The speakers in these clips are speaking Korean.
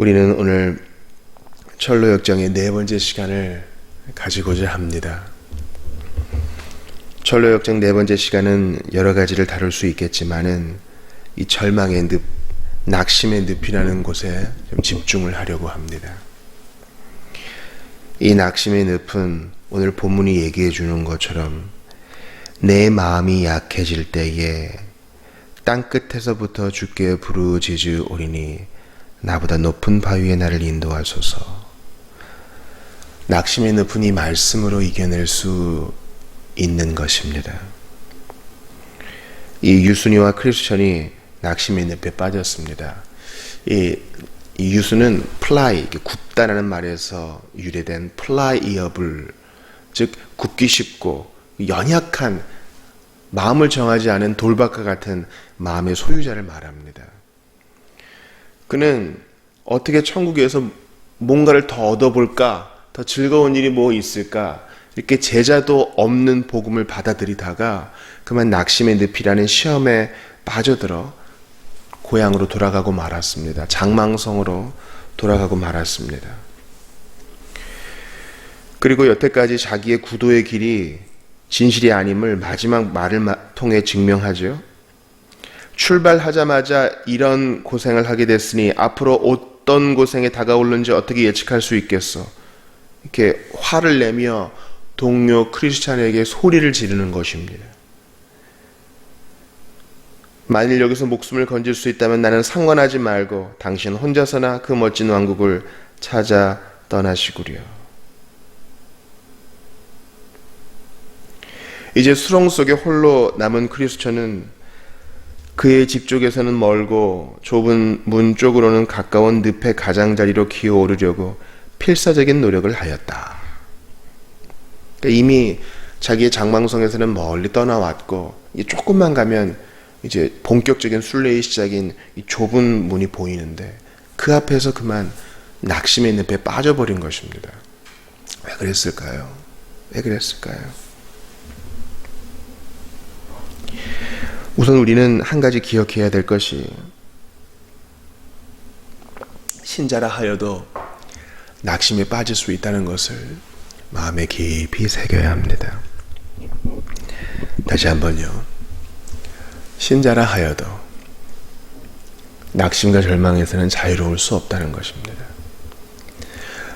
우리는 오늘 철로역정의 네 번째 시간을 가지고자 합니다. 철로역정 네 번째 시간은 여러 가지를 다룰 수 있겠지만은 이 절망의 늪, 낙심의 늪이라는 곳에 좀 집중을 하려고 합니다. 이 낙심의 늪은 오늘 본문이 얘기해 주는 것처럼 내 마음이 약해질 때에 땅끝에서부터 주께 부르짖으오리니 나보다 높은 바위에 나를 인도하소서. 낙심의 늪은 이 말씀으로 이겨낼 수 있는 것입니다. 이 유순이와 크리스천이 낙심의 늪에 빠졌습니다. 이 유수는 플라이, 굽다라는 말에서 유래된 플라이어블, 즉 굽기 쉽고 연약한, 마음을 정하지 않은 돌박과 같은 마음의 소유자를 말합니다. 그는 어떻게 천국에서 뭔가를 더 얻어볼까, 더 즐거운 일이 뭐 있을까, 이렇게 제자도 없는 복음을 받아들이다가 그만 낙심의 늪이라는 시험에 빠져들어 고향으로 돌아가고 말았습니다. 장망성으로 돌아가고 말았습니다. 그리고 여태까지 자기의 구도의 길이 진실이 아님을 마지막 말을 통해 증명하죠. 출발하자마자 이런 고생을 하게 됐으니 앞으로 어떤 고생이 다가오는지 어떻게 예측할 수 있겠어. 이렇게 화를 내며 동료 크리스찬에게 소리를 지르는 것입니다. 만일 여기서 목숨을 건질 수 있다면 나는 상관하지 말고 당신 혼자서나 그 멋진 왕국을 찾아 떠나시구려. 이제 수렁 속에 홀로 남은 크리스천은 그의 집 쪽에서는 멀고 좁은 문 쪽으로는 가까운 늪의 가장자리로 기어오르려고 필사적인 노력을 하였다. 그러니까 이미 자기의 장망성에서는 멀리 떠나왔고 조금만 가면 이제 본격적인 순례의 시작인 이 좁은 문이 보이는데 그 앞에서 그만 낙심의 늪에 빠져버린 것입니다. 왜 그랬을까요? 왜 그랬을까요? 우선 우리는 한 가지 기억해야 될 것이 신자라 하여도 낙심에 빠질 수 있다는 것을 마음에 깊이 새겨야 합니다. 다시 한번요. 신자라 하여도 낙심과 절망에서는 자유로울 수 없다는 것입니다.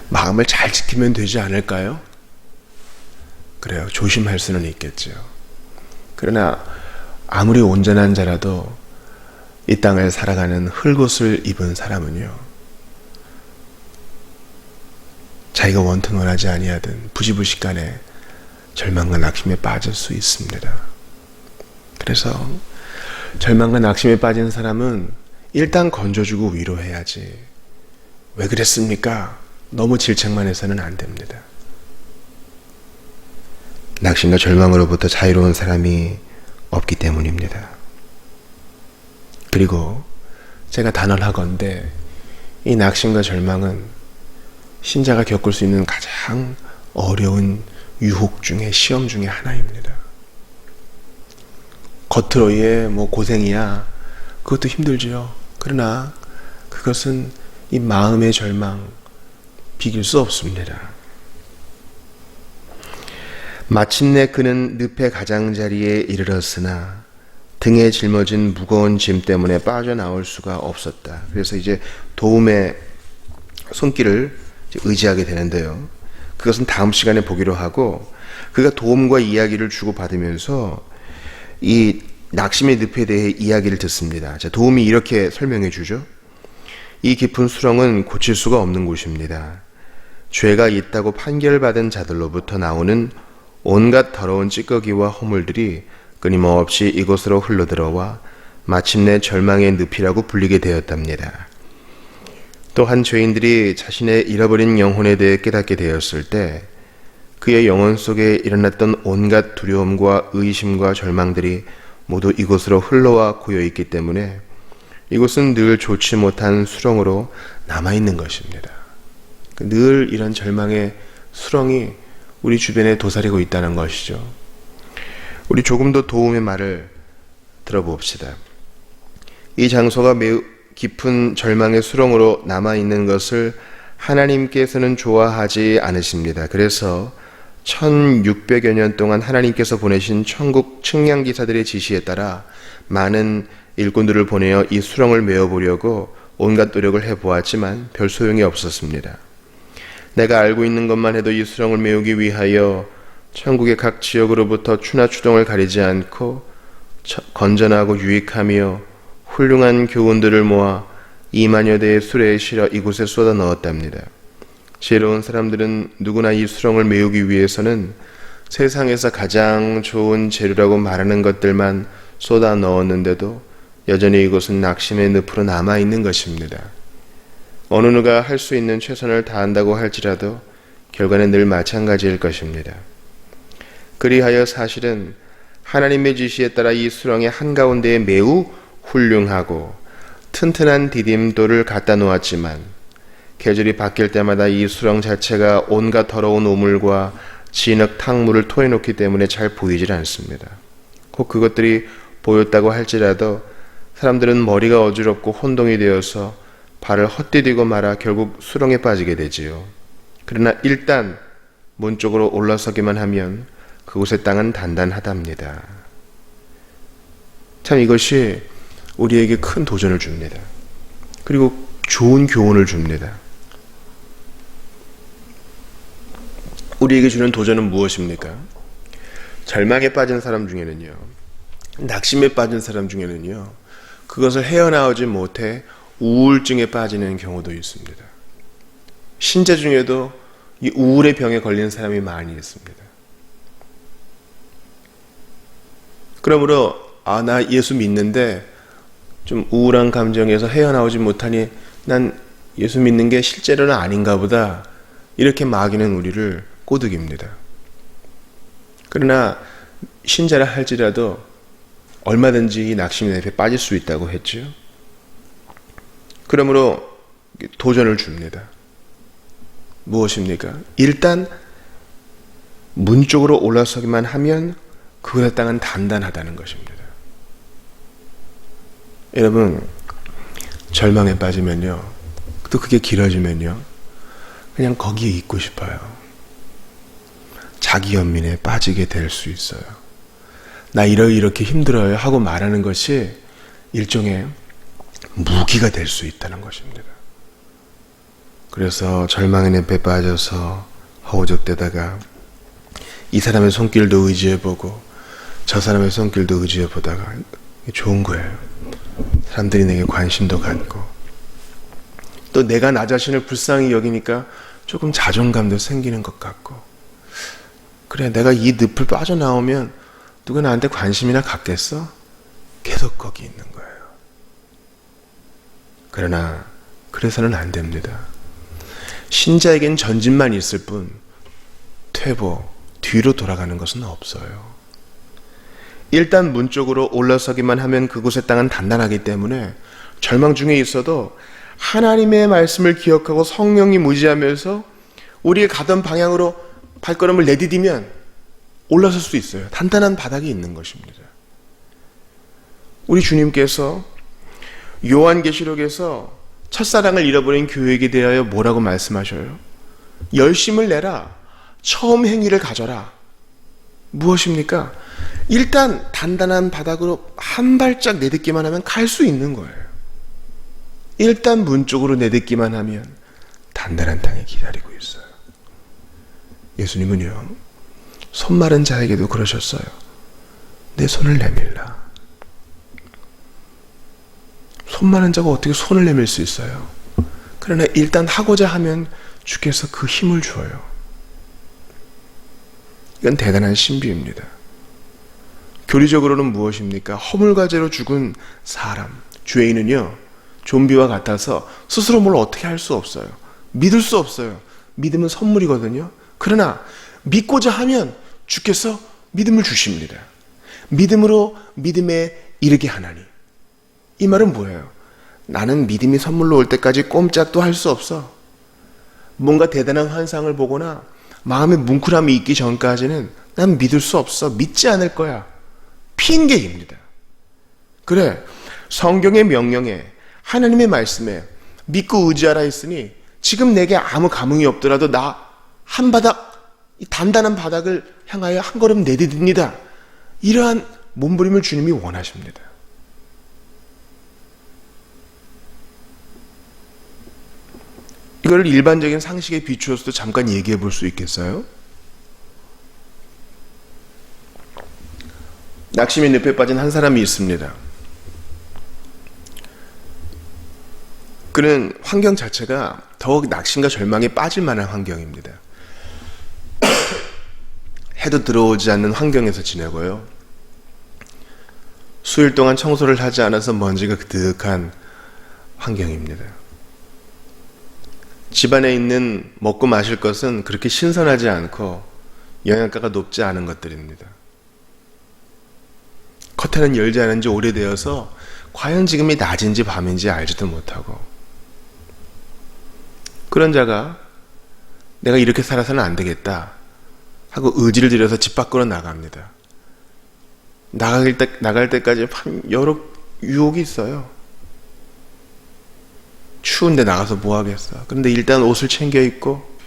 마음을 잘 지키면 되지 않을까요? 그래요. 조심할 수는 있겠죠. 그러나 아무리 온전한 자라도 이 땅을 살아가는 흙옷을 입은 사람은요, 자기가 원튼 원하지 아니하든 부지불식간에 절망과 낙심에 빠질 수 있습니다. 그래서 절망과 낙심에 빠진 사람은 일단 건져주고 위로해야지. 왜 그랬습니까? 너무 질책만 해서는 안 됩니다. 낙심과 절망으로부터 자유로운 사람이 없기 때문입니다. 그리고 제가 단언하건대 이 낙심과 절망은 신자가 겪을 수 있는 가장 어려운 유혹 중에, 시험 중에 하나입니다. 겉으로 뭐 고생이야, 그것도 힘들지요. 그러나 그것은 이 마음의 절망 비길 수 없습니다. 마침내 그는 늪의 가장자리에 이르렀으나 등에 짊어진 무거운 짐 때문에 빠져나올 수가 없었다. 그래서 이제 도움의 손길을 의지하게 되는데요. 그것은 다음 시간에 보기로 하고, 그가 도움과 이야기를 주고받으면서 이 낙심의 늪에 대해 이야기를 듣습니다. 자, 도움이 이렇게 설명해 주죠. 이 깊은 수렁은 고칠 수가 없는 곳입니다. 죄가 있다고 판결받은 자들로부터 나오는 온갖 더러운 찌꺼기와 허물들이 끊임없이 이곳으로 흘러들어와 마침내 절망의 늪이라고 불리게 되었답니다. 또한 죄인들이 자신의 잃어버린 영혼에 대해 깨닫게 되었을 때 그의 영혼 속에 일어났던 온갖 두려움과 의심과 절망들이 모두 이곳으로 흘러와 고여있기 때문에 이곳은 늘 좋지 못한 수렁으로 남아있는 것입니다. 늘 이런 절망의 수렁이 우리 주변에 도사리고 있다는 것이죠. 우리 조금 더 도움의 말을 들어봅시다. 이 장소가 매우 깊은 절망의 수렁으로 남아있는 것을 하나님께서는 좋아하지 않으십니다. 그래서 1600여 년 동안 하나님께서 보내신 천국 측량기사들의 지시에 따라 많은 일꾼들을 보내어 이 수렁을 메워보려고 온갖 노력을 해보았지만 별 소용이 없었습니다. 내가 알고 있는 것만 해도 이 수렁을 메우기 위하여 천국의 각 지역으로부터 추나 추동을 가리지 않고 건전하고 유익하며 훌륭한 교훈들을 모아 2만여 대의 수레에 실어 이곳에 쏟아 넣었답니다. 지혜로운 사람들은 누구나 이 수렁을 메우기 위해서는 세상에서 가장 좋은 재료라고 말하는 것들만 쏟아 넣었는데도 여전히 이곳은 낙심의 늪으로 남아있는 것입니다. 어느 누가 할 수 있는 최선을 다한다고 할지라도 결과는 늘 마찬가지일 것입니다. 그리하여 사실은 하나님의 지시에 따라 이 수렁의 한가운데에 매우 훌륭하고 튼튼한 디딤돌을 갖다 놓았지만 계절이 바뀔 때마다 이 수렁 자체가 온갖 더러운 오물과 진흙, 탕물을 토해놓기 때문에 잘 보이질 않습니다. 꼭 그것들이 보였다고 할지라도 사람들은 머리가 어지럽고 혼동이 되어서 발을 헛디디고 말아 결국 수렁에 빠지게 되지요. 그러나 일단 문 쪽으로 올라서기만 하면 그곳의 땅은 단단하답니다. 참 이것이 우리에게 큰 도전을 줍니다. 그리고 좋은 교훈을 줍니다. 우리에게 주는 도전은 무엇입니까? 절망에 빠진 사람 중에는요, 낙심에 빠진 사람 중에는요, 그것을 헤어나오지 못해 우울증에 빠지는 경우도 있습니다. 신자 중에도 이 우울의 병에 걸린 사람이 많이 있습니다. 그러므로 나 예수 믿는데 좀 우울한 감정에서 헤어나오지 못하니 난 예수 믿는 게 실제로는 아닌가 보다, 이렇게 마귀는 우리를 꼬드깁니다. 그러나 신자라 할지라도 얼마든지 이 낙심의 늪에 빠질 수 있다고 했죠. 그러므로 도전을 줍니다. 무엇입니까? 일단 문 쪽으로 올라서기만 하면 그곳의 땅은 단단하다는 것입니다. 여러분, 절망에 빠지면요, 또 그게 길어지면요, 그냥 거기에 있고 싶어요. 자기 연민에 빠지게 될 수 있어요. 나 이렇게 힘들어요 하고 말하는 것이 일종의 무기가 될 수 있다는 것입니다. 그래서 절망의 늪에 빠져서 허우적대다가 이 사람의 손길도 의지해보고 저 사람의 손길도 의지해보다가 좋은 거예요. 사람들이 내게 관심도 갖고 또 내가 나 자신을 불쌍히 여기니까 조금 자존감도 생기는 것 같고, 그래 내가 이 늪을 빠져나오면 누가 나한테 관심이나 갖겠어? 계속 거기 있는 거예요. 그러나 그래서는 안 됩니다. 신자에겐 전진만 있을 뿐 퇴보, 뒤로 돌아가는 것은 없어요. 일단 문 쪽으로 올라서기만 하면 그곳의 땅은 단단하기 때문에 절망 중에 있어도 하나님의 말씀을 기억하고 성령이 무지하면서 우리가 가던 방향으로 발걸음을 내디디면 올라설 수 있어요. 단단한 바닥이 있는 것입니다. 우리 주님께서 요한계시록에서 첫사랑을 잃어버린 교회에 대하여 뭐라고 말씀하셔요? 열심을 내라. 처음 행위를 가져라. 무엇입니까? 일단 단단한 바닥으로 한 발짝 내딛기만 하면 갈 수 있는 거예요. 일단 문 쪽으로 내딛기만 하면 단단한 땅에 기다리고 있어요. 예수님은요, 손 마른 자에게도 그러셨어요. 내 손을 내밀라. 손 마른 자가 어떻게 손을 내밀 수 있어요? 그러나 일단 하고자 하면 주께서 그 힘을 주어요. 이건 대단한 신비입니다. 교리적으로는 무엇입니까? 허물과제로 죽은 사람, 죄인은요, 좀비와 같아서 스스로 뭘 어떻게 할 수 없어요. 믿을 수 없어요. 믿음은 선물이거든요. 그러나 믿고자 하면 주께서 믿음을 주십니다. 믿음으로 믿음에 이르게 하나니. 이 말은 뭐예요? 나는 믿음이 선물로 올 때까지 꼼짝도 할 수 없어. 뭔가 대단한 환상을 보거나 마음에 뭉클함이 있기 전까지는 난 믿을 수 없어. 믿지 않을 거야. 핑계입니다. 그래, 성경의 명령에 하나님의 말씀에 믿고 의지하라 했으니 지금 내게 아무 감흥이 없더라도 나 한 바닥, 이 단단한 바닥을 향하여 한 걸음 내디딥니다. 이러한 몸부림을 주님이 원하십니다. 이걸 일반적인 상식에 비추어서도 잠깐 얘기해 볼 수 있겠어요? 낙심의 늪에 빠진 한 사람이 있습니다. 그는 환경 자체가 더욱 낙심과 절망에 빠질 만한 환경입니다. 해도 들어오지 않는 환경에서 지내고요. 수일 동안 청소를 하지 않아서 먼지가 그득한 환경입니다. 집안에 있는 먹고 마실 것은 그렇게 신선하지 않고 영양가가 높지 않은 것들입니다. 커튼은 열지 않은 지 오래되어서 과연 지금이 낮인지 밤인지 알지도 못하고, 그런 자가 내가 이렇게 살아서는 안 되겠다 하고 의지를 들여서 집 밖으로 나갑니다. 나갈 때까지 여러 유혹이 있어요. 추운데 나가서 뭐 하겠어. 그런데 일단 옷을 챙겨 입고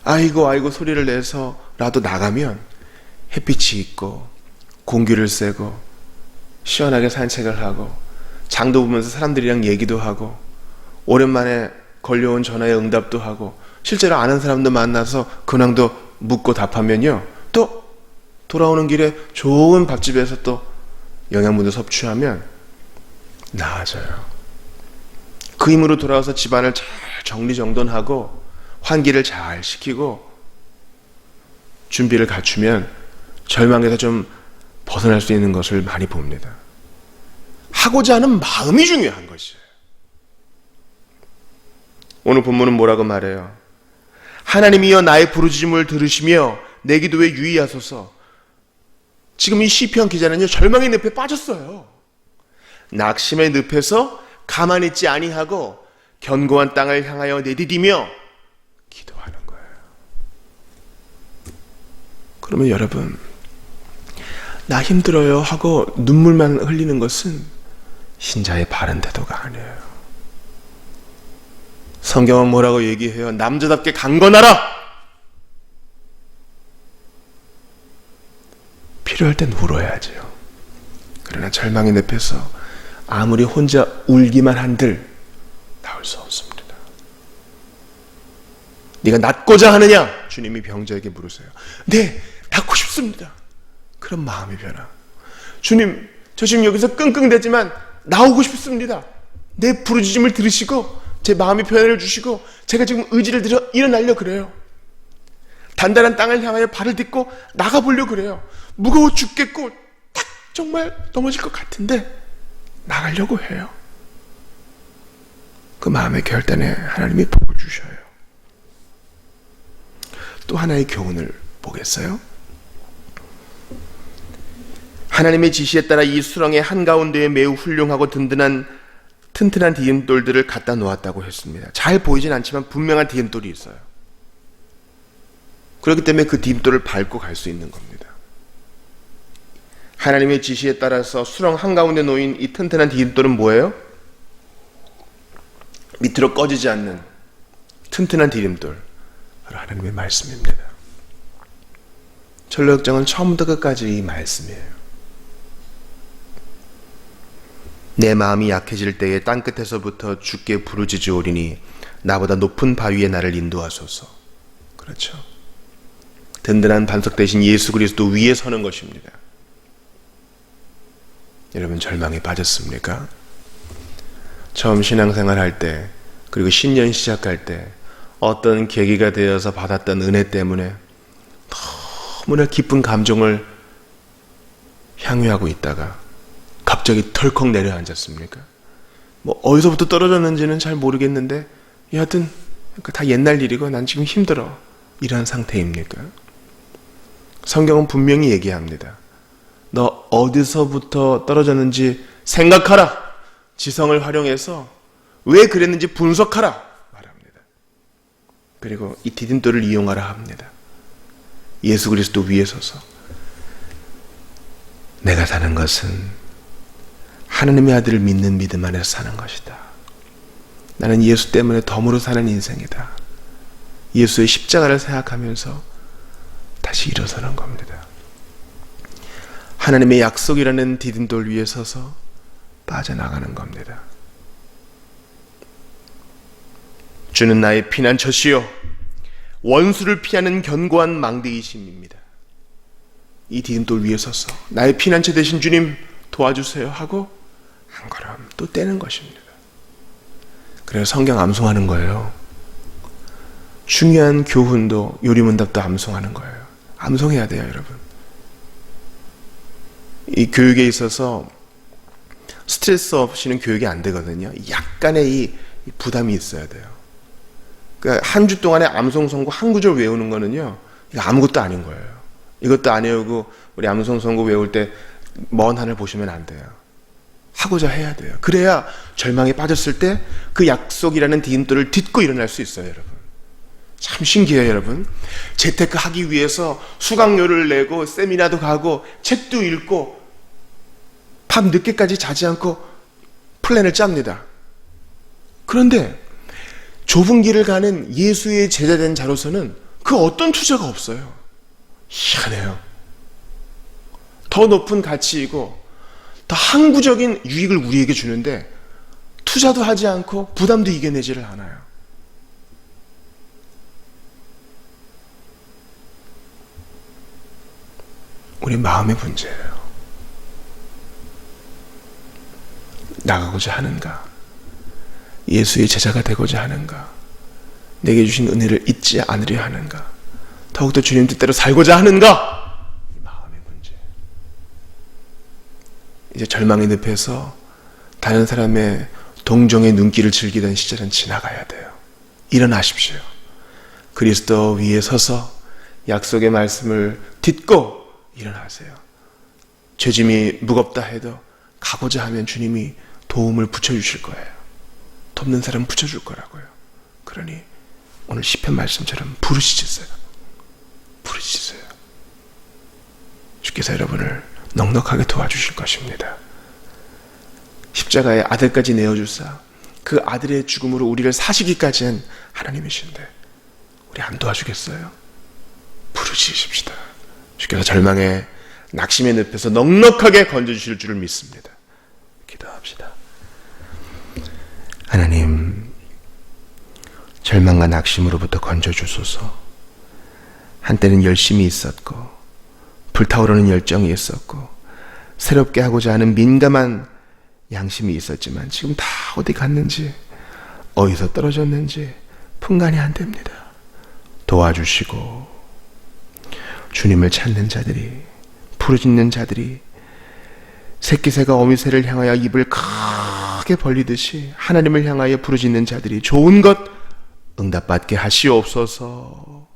아이고 소리를 내서라도 나가면 햇빛이 있고 공기를 쐬고 시원하게 산책을 하고 장도 보면서 사람들이랑 얘기도 하고 오랜만에 걸려온 전화에 응답도 하고 실제로 아는 사람도 만나서 근황도 묻고 답하면요, 또 돌아오는 길에 좋은 밥집에서 또 영양분도 섭취하면 나아져요. 그 힘으로 돌아와서 집안을 잘 정리정돈하고 환기를 잘 시키고 준비를 갖추면 절망에서 좀 벗어날 수 있는 것을 많이 봅니다. 하고자 하는 마음이 중요한 것이에요. 오늘 본문은 뭐라고 말해요? 하나님이여 나의 부르짖음을 들으시며 내 기도에 유의하소서. 지금 이 시편 기자는요, 절망의 늪에 빠졌어요. 낙심의 늪에서 가만히 있지 아니하고 견고한 땅을 향하여 내디디며 기도하는 거예요. 그러면 여러분, 나 힘들어요 하고 눈물만 흘리는 것은 신자의 바른 태도가 아니에요. 성경은 뭐라고 얘기해요? 남자답게 강건하라! 필요할 땐 울어야지요. 그러나 절망의 늪에서 아무리 혼자 울기만 한들 나올 수 없습니다. 네가 낫고자 하느냐? 주님이 병자에게 물으세요. 네, 낫고 싶습니다. 그런 마음이 변화. 주님, 저 지금 여기서 끙끙대지만 나오고 싶습니다. 내 부르짖음을 들으시고 제 마음의 변화를 주시고 제가 지금 의지를 들여 일어나려 그래요. 단단한 땅을 향하여 발을 딛고 나가보려 그래요. 무거워 죽겠고 딱 정말 넘어질 것 같은데 나가려고 해요. 그 마음의 결단에 하나님이 복을 주셔요. 또 하나의 교훈을 보겠어요? 하나님의 지시에 따라 이 수렁의 한가운데에 매우 훌륭하고 튼튼한 디딤돌들을 갖다 놓았다고 했습니다. 잘 보이진 않지만 분명한 디딤돌이 있어요. 그렇기 때문에 그 디딤돌을 밟고 갈 수 있는 겁니다. 하나님의 지시에 따라서 수렁 한가운데 놓인 이 튼튼한 디딤돌은 뭐예요? 밑으로 꺼지지 않는 튼튼한 디딤돌, 바로 하나님의 말씀입니다. 전도역정은 처음부터 끝까지 이 말씀이에요. 내 마음이 약해질 때에 땅끝에서부터 주께 부르짖으오리니 나보다 높은 바위에 나를 인도하소서. 그렇죠. 든든한 반석 대신 예수 그리스도 위에 서는 것입니다. 여러분, 절망에 빠졌습니까? 처음 신앙생활 할 때, 그리고 신년 시작할 때 어떤 계기가 되어서 받았던 은혜 때문에 너무나 기쁜 감정을 향유하고 있다가 갑자기 덜컥 내려앉았습니까? 뭐 어디서부터 떨어졌는지는 잘 모르겠는데 여하튼 다 옛날 일이고 난 지금 힘들어, 이런 상태입니까? 성경은 분명히 얘기합니다. 너 어디서부터 떨어졌는지 생각하라. 지성을 활용해서 왜 그랬는지 분석하라 말합니다. 그리고 이 디딤돌을 이용하라 합니다. 예수 그리스도 위에 서서 내가 사는 것은 하나님의 아들을 믿는 믿음 안에서 사는 것이다. 나는 예수 때문에 덤으로 사는 인생이다. 예수의 십자가를 생각하면서 다시 일어서는 겁니다. 하나님의 약속이라는 디딤돌 위에 서서 빠져나가는 겁니다. 주는 나의 피난처시요 원수를 피하는 견고한 망대이심입니다. 이 디딤돌 위에 서서 나의 피난처 되신 주님 도와주세요 하고 한 걸음 또 떼는 것입니다. 그래서 성경 암송하는 거예요. 중요한 교훈도 요리문답도 암송하는 거예요. 암송해야 돼요, 여러분. 이 교육에 있어서 스트레스 없이는 교육이 안 되거든요. 약간의 이 부담이 있어야 돼요. 그러니까 한 주 동안에 암송 선고 한 구절 외우는 거는요, 이거 아무것도 아닌 거예요. 이것도 안 외우고 우리 암송 선고 외울 때 먼 하늘 보시면 안 돼요. 하고자 해야 돼요. 그래야 절망에 빠졌을 때 그 약속이라는 디딤돌을 딛고 일어날 수 있어요, 여러분. 참 신기해요, 여러분. 재테크 하기 위해서 수강료를 내고 세미나도 가고 책도 읽고 밤 늦게까지 자지 않고 플랜을 짭니다. 그런데 좁은 길을 가는 예수의 제자된 자로서는 그 어떤 투자가 없어요. 희한해요. 더 높은 가치이고 더 항구적인 유익을 우리에게 주는데 투자도 하지 않고 부담도 이겨내지를 않아요. 우리 마음의 문제예요. 나가고자 하는가? 예수의 제자가 되고자 하는가? 내게 주신 은혜를 잊지 않으려 하는가? 더욱더 주님 뜻대로 살고자 하는가? 마음의 문제. 이제 절망의 늪에서 다른 사람의 동정의 눈길을 즐기던 시절은 지나가야 돼요. 일어나십시오. 그리스도 위에 서서 약속의 말씀을 딛고 일어나세요. 죄짐이 무겁다 해도 가고자 하면 주님이 도움을 붙여주실 거예요. 돕는 사람 붙여줄 거라고요. 그러니 오늘 시편 말씀처럼 부르짖으세요. 부르짖으세요. 주께서 여러분을 넉넉하게 도와주실 것입니다. 십자가에 아들까지 내어주사 그 아들의 죽음으로 우리를 사시기까지 한 하나님이신데 우리 안 도와주겠어요? 부르짖으십시다. 주께서 절망에 낙심의 늪에서 넉넉하게 건져주실 줄을 믿습니다. 기도합시다. 하나님, 절망과 낙심으로부터 건져주소서. 한때는 열심이 있었고 불타오르는 열정이 있었고 새롭게 하고자 하는 민감한 양심이 있었지만 지금 다 어디 갔는지 어디서 떨어졌는지 분간이 안 됩니다. 도와주시고 주님을 찾는 자들이, 부르짖는 자들이 새끼새가 어미새를 향하여 입을 크게 벌리듯이 하나님을 향하여 부르짖는 자들이 좋은 것 응답받게 하시옵소서.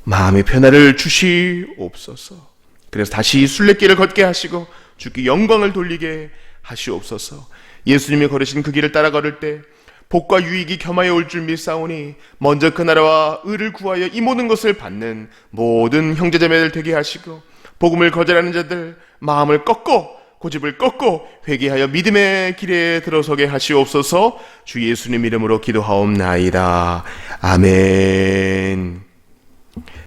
마음의 변화를 주시옵소서. 그래서 다시 순례길을 걷게 하시고 주께 영광을 돌리게 하시옵소서. 예수님이 걸으신 그 길을 따라 걸을 때 복과 유익이 겸하여 올 줄 믿사오니 먼저 그 나라와 의를 구하여 이 모든 것을 받는 모든 형제자매들 되게 하시고 복음을 거절하는 자들 마음을 꺾고 고집을 꺾고 회개하여 믿음의 길에 들어서게 하시옵소서. 주 예수님 이름으로 기도하옵나이다. 아멘.